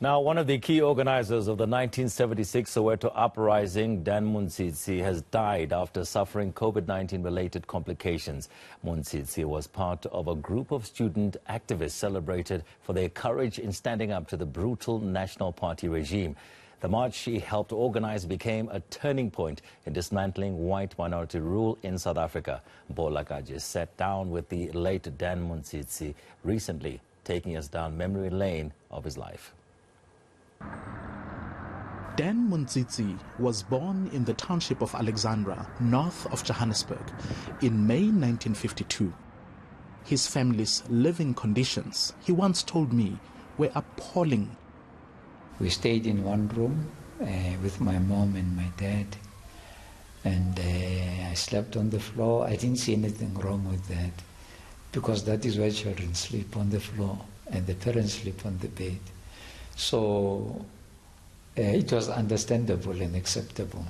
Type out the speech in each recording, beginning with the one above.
Now, one of the key organizers of the 1976 Soweto Uprising, Dan Montsitsi, has died after suffering COVID-19 related complications. Montsitsi was part of a group of student activists celebrated for their courage in standing up to the brutal National Party regime. The march he helped organize became a turning point in dismantling white minority rule in South Africa. Mpho Lakaje sat down with the late Dan Montsitsi recently, taking us down memory lane of his life. Dan Montsitsi was born in the township of Alexandra, north of Johannesburg, in May 1952. His family's living conditions, he once told me, were appalling. We stayed in one room with my mom and my dad, and I slept on the floor. I didn't see anything wrong with that, because that is where children sleep, on the floor, and the parents sleep on the bed. So it was understandable and acceptable,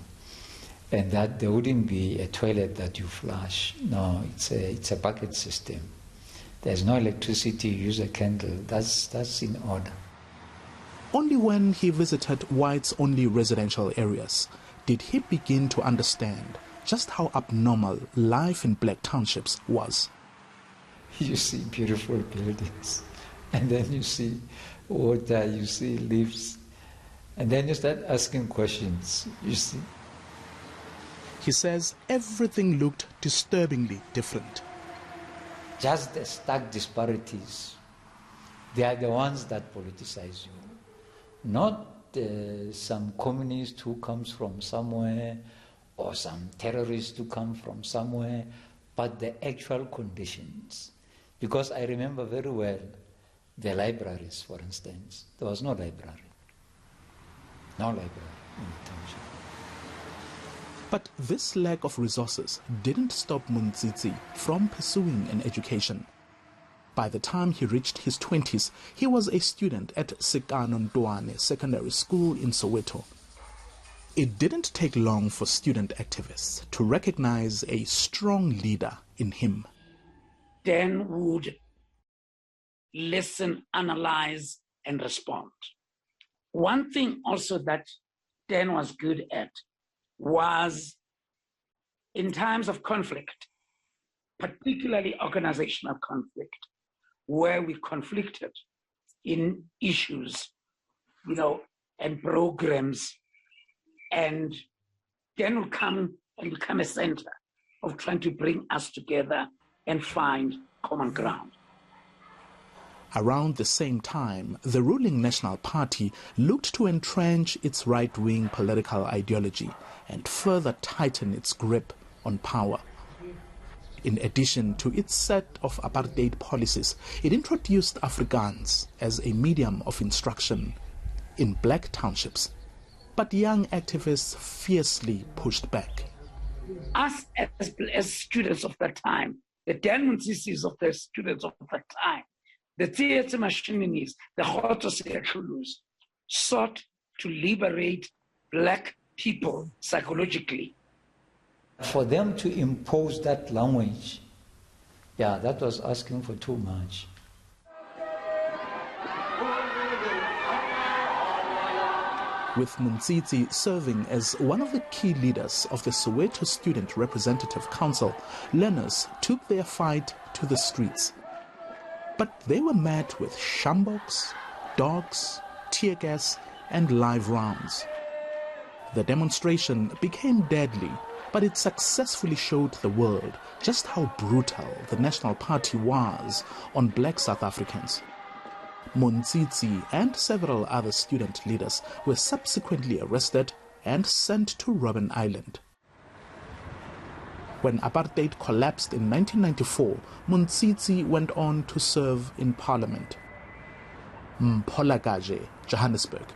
and that there wouldn't be a toilet that you flush. No, it's a bucket system. There's no electricity, you use a candle. That's in order. Only when he visited whites-only residential areas did he begin to understand just how abnormal life in black townships was. You see beautiful buildings, and then you see water, you see leaves, and then you start asking questions, you see. He says everything looked disturbingly different. Just the stark disparities, they are the ones that politicize you. Not some communist who comes from somewhere or some terrorist who come from somewhere, but the actual conditions. Because I remember very well the libraries, for instance. There was no library. No library in the township. But this lack of resources didn't stop Montsitsi from pursuing an education. By the time he reached his 20s, he was a student at Sekano Ntwane Secondary School in Soweto. It didn't take long for student activists to recognize a strong leader in him. Dan would listen, analyze, and respond. One thing also that Dan was good at was, in times of conflict, particularly organizational conflict, where we conflicted in issues, and programs, and Dan will come and become a center of trying to bring us together and find common ground. Around the same time, the ruling National Party looked to entrench its right-wing political ideology and further tighten its grip on power. In addition to its set of apartheid policies, it introduced Afrikaans as a medium of instruction in black townships. But young activists fiercely pushed back. Us as students of that time, the Dan Montsitsis of the students of that time, the theatre machinists, the Hotosekhlus, sought to liberate black people psychologically. For them to impose that language, that was asking for too much. With Montsitsi serving as one of the key leaders of the Soweto Student Representative Council, learners took their fight to the streets. But they were met with sjamboks, dogs, tear gas, and live rounds. The demonstration became deadly, but it successfully showed the world just how brutal the National Party was on black South Africans. Montsitsi and several other student leaders were subsequently arrested and sent to Robben Island. When apartheid collapsed in 1994, Montsitsi went on to serve in parliament. Mpho Lakaje, Johannesburg.